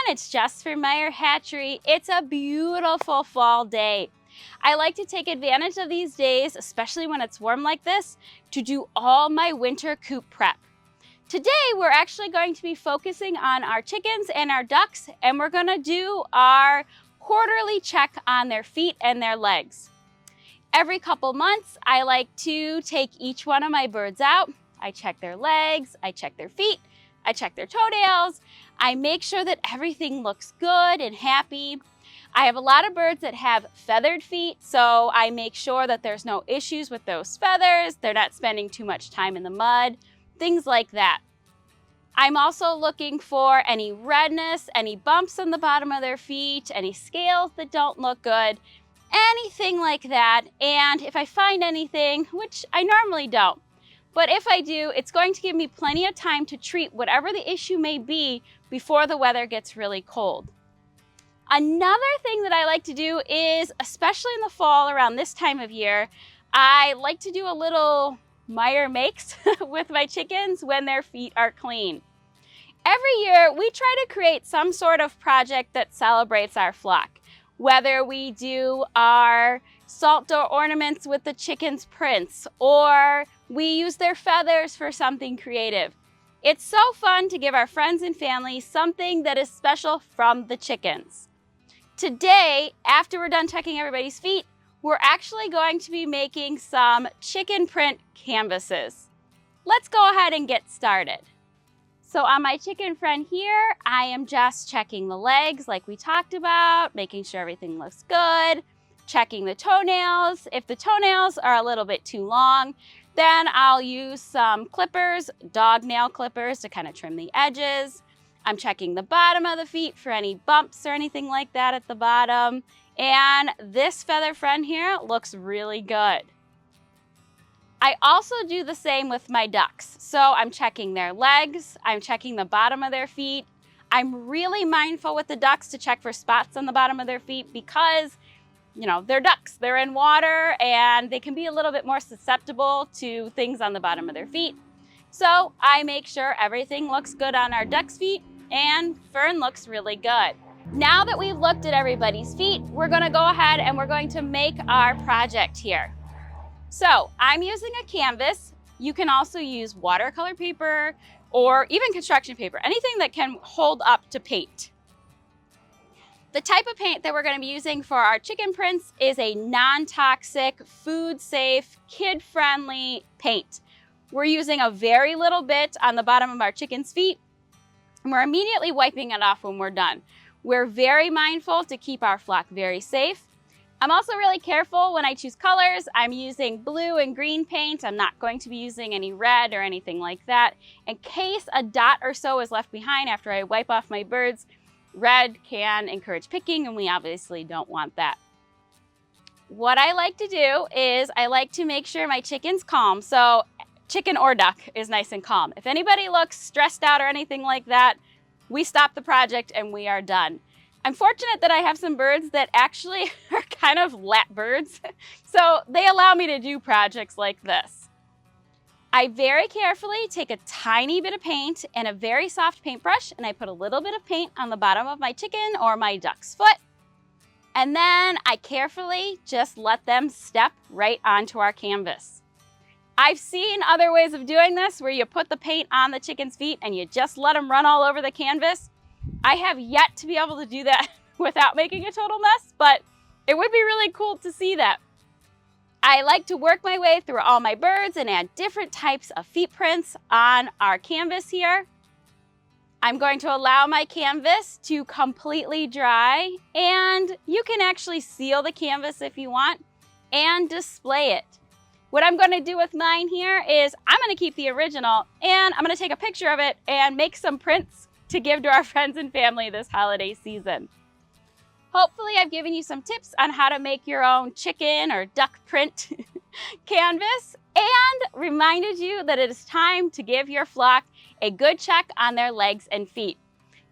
it's Jess from Meyer Hatchery. It's a beautiful fall day. I like to take advantage of these days, especially when it's warm like this, to do all my winter coop prep. Today, we're actually going to be focusing on our chickens and our ducks, and we're gonna do our quarterly check on their feet and their legs. Every couple months, I like to take each one of my birds out. I check their legs, I check their feet, I check their toenails. I make sure that everything looks good and happy. I have a lot of birds that have feathered feet, so I make sure that there's no issues with those feathers. They're not spending too much time in the mud, things like that. I'm also looking for any redness, any bumps on the bottom of their feet, any scales that don't look good, anything like that. And if I find anything, which I normally don't, but if I do, it's going to give me plenty of time to treat whatever the issue may be before the weather gets really cold. Another thing that I like to do is, especially in the fall around this time of year, I like to do a little Meyer makes with my chickens when their feet are clean. Every year, we try to create some sort of project that celebrates our flock. Whether we do our salt door ornaments with the chickens' prints, or we use their feathers for something creative. It's so fun to give our friends and family something that is special from the chickens. Today, after we're done checking everybody's feet, we're actually going to be making some chicken print canvases. Let's go ahead and get started. So on my chicken friend here, I am just checking the legs like we talked about, making sure everything looks good, checking the toenails. If the toenails are a little bit too long, then I'll use some clippers, dog nail clippers, to kind of trim the edges. I'm checking the bottom of the feet for any bumps or anything like that at the bottom. And this feather friend here looks really good. I also do the same with my ducks. So I'm checking their legs, I'm checking the bottom of their feet. I'm really mindful with the ducks to check for spots on the bottom of their feet because, you know, they're ducks, they're in water and they can be a little bit more susceptible to things on the bottom of their feet. So I make sure everything looks good on our ducks' feet and Fern looks really good. Now that we've looked at everybody's feet, we're gonna go ahead and we're going to make our project here. So I'm using a canvas. You can also use watercolor paper or even construction paper, anything that can hold up to paint. The type of paint that we're going to be using for our chicken prints is a non-toxic, food-safe, kid-friendly paint. We're using a very little bit on the bottom of our chicken's feet, and we're immediately wiping it off when we're done. We're very mindful to keep our flock very safe. I'm also really careful when I choose colors. I'm using blue and green paint. I'm not going to be using any red or anything like that. In case a dot or so is left behind after I wipe off my birds, red can encourage picking and we obviously don't want that. What I like to do is I like to make sure my chicken's calm. So chicken or duck is nice and calm. If anybody looks stressed out or anything like that, we stop the project and we are done. I'm fortunate that I have some birds that actually are kind of lap birds, so they allow me to do projects like this. I very carefully take a tiny bit of paint and a very soft paintbrush, and I put a little bit of paint on the bottom of my chicken or my duck's foot, and then I carefully just let them step right onto our canvas. I've seen other ways of doing this where you put the paint on the chicken's feet and you just let them run all over the canvas. I have yet to be able to do that without making a total mess, but it would be really cool to see that. I like to work my way through all my birds and add different types of feet prints on our canvas here. I'm going to allow my canvas to completely dry, and you can actually seal the canvas if you want and display it. What I'm going to do with mine here is I'm going to keep the original and I'm going to take a picture of it and make some prints to give to our friends and family this holiday season. Hopefully I've given you some tips on how to make your own chicken or duck print canvas and reminded you that it is time to give your flock a good check on their legs and feet.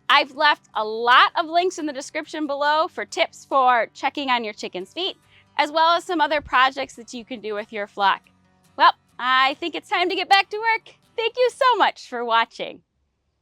I've left a lot of links in the description below for tips for checking on your chicken's feet, as well as some other projects that you can do with your flock. Well, I think it's time to get back to work. Thank you so much for watching.